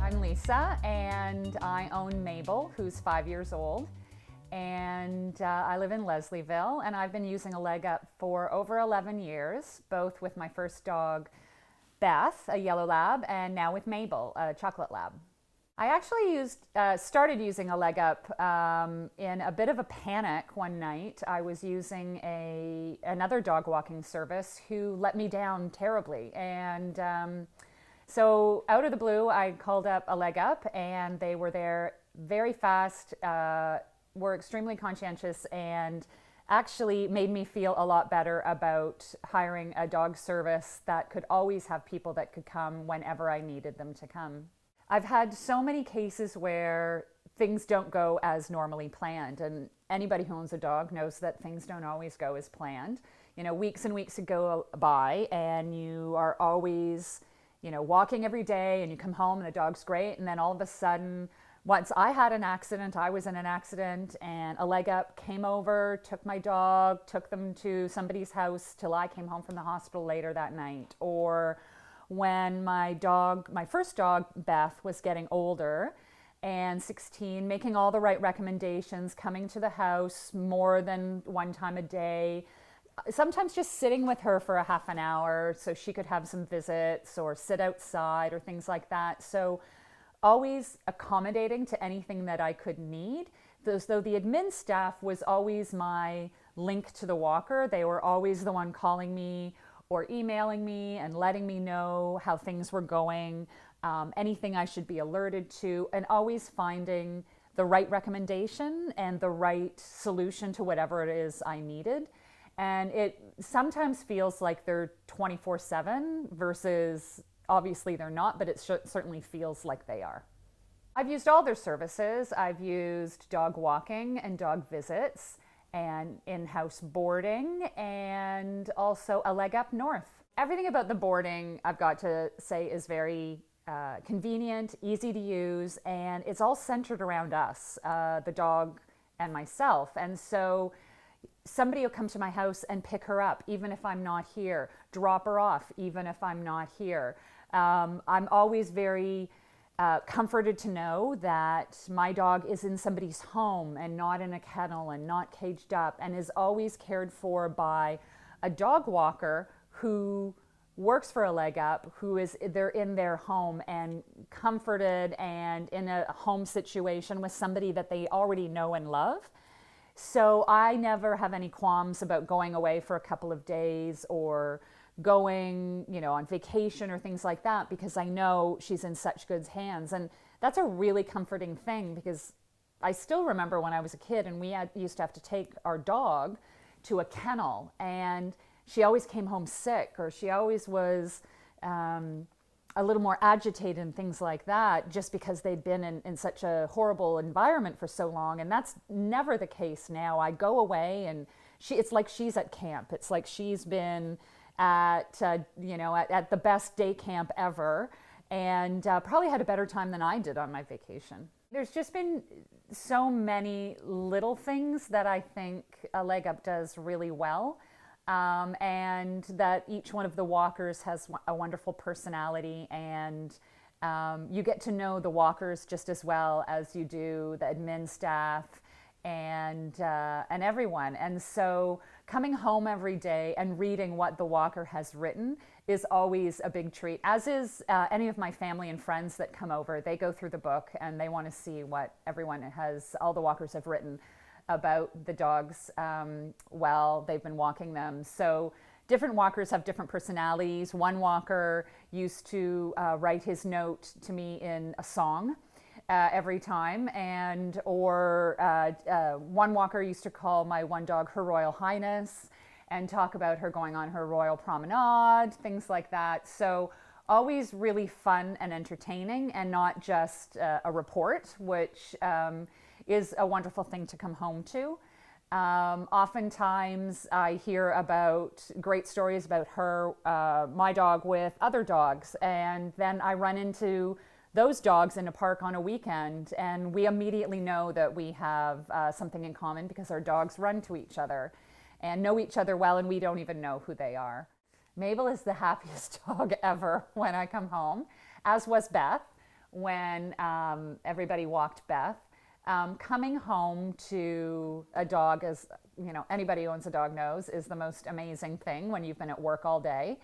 I'm Lisa, and I own Mabel, who's 5 years old. And I live in Leslieville, and I've been using a leg up for over 11 years, both with my first dog, Beth, a yellow lab, and now with Mabel, a chocolate lab. I actually started using a leg up in a bit of a panic one night. I was using another dog walking service who let me down terribly. And so out of the blue, I called up a leg up, and they were there very fast, were extremely conscientious, and actually made me feel a lot better about hiring a dog service that could always have people that could come whenever I needed them to come. I've had so many cases where things don't go as normally planned, and anybody who owns a dog knows that things don't always go as planned. You know, weeks and weeks go by, and you are always, walking every day, and you come home and the dog's great, and then all of a sudden, once I had an accident, I was in an accident, and a leg up came over, took my dog, took them to somebody's house till I came home from the hospital later that night. Or when my first dog, Beth, was getting older and 16, making all the right recommendations, coming to the house more than one time a day, sometimes just sitting with her for a half an hour so she could have some visits or sit outside or things like that. So always accommodating to anything that I could need. Though the admin staff was always my link to the walker. They were always the one calling me or emailing me and letting me know how things were going, anything I should be alerted to, and always finding the right recommendation and the right solution to whatever it is I needed. And it sometimes feels like they're 24/7 versus obviously they're not, but it certainly feels like they are. I've used all their services. I've used dog walking and dog visits and in-house boarding, and also a leg up north. Everything about the boarding, I've got to say, is very convenient, easy to use, and it's all centered around us, the dog and myself. And so somebody will come to my house and pick her up, even if I'm not here, drop her off, even if I'm not here. I'm always very comforted to know that my dog is in somebody's home and not in a kennel and not caged up, and is always cared for by a dog walker who works for a leg up, they're in their home and comforted and in a home situation with somebody that they already know and love. So I never have any qualms about going away for a couple of days or going, on vacation or things like that, because I know she's in such good hands. And that's a really comforting thing, because I still remember when I was a kid and we used to have to take our dog to a kennel, and she always came home sick, or she always was a little more agitated and things like that, just because they'd been in such a horrible environment for so long. And that's never the case now. I go away and it's like she's at camp. It's like she's been at the best day camp ever, and probably had a better time than I did on my vacation. There's just been so many little things that I think a leg up does really well. And that each one of the walkers has a wonderful personality, and you get to know the walkers just as well as you do the admin staff and everyone. And so coming home every day and reading what the walker has written is always a big treat, as is any of my family and friends that come over. They go through the book and they want to see what all the walkers have written about the dogs while they've been walking them. So different walkers have different personalities. One walker used to write his note to me in a song every time, or one walker used to call my one dog Her Royal Highness and talk about her going on her royal promenade, things like that. So always really fun and entertaining, and not just a report, which is a wonderful thing to come home to. Oftentimes I hear about great stories about my dog with other dogs, and then I run into those dogs in a park on a weekend, and we immediately know that we have something in common, because our dogs run to each other and know each other well, and we don't even know who they are. Mabel is the happiest dog ever when I come home, as was Beth when everybody walked Beth. Coming home to a dog, as you know, anybody who owns a dog knows, is the most amazing thing when you've been at work all day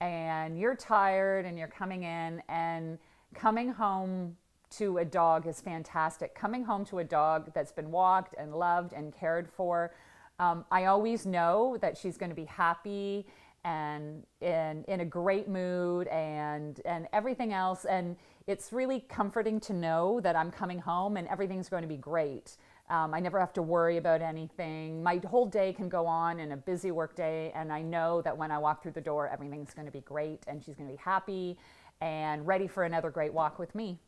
and you're tired and you're coming in, and coming home to a dog is fantastic. Coming home to a dog that's been walked and loved and cared for, I always know that she's going to be happy and in a great mood and everything else. And it's really comforting to know that I'm coming home and everything's going to be great. I never have to worry about anything. My whole day can go on in a busy work day, and I know that when I walk through the door, everything's going to be great and she's going to be happy and ready for another great walk with me.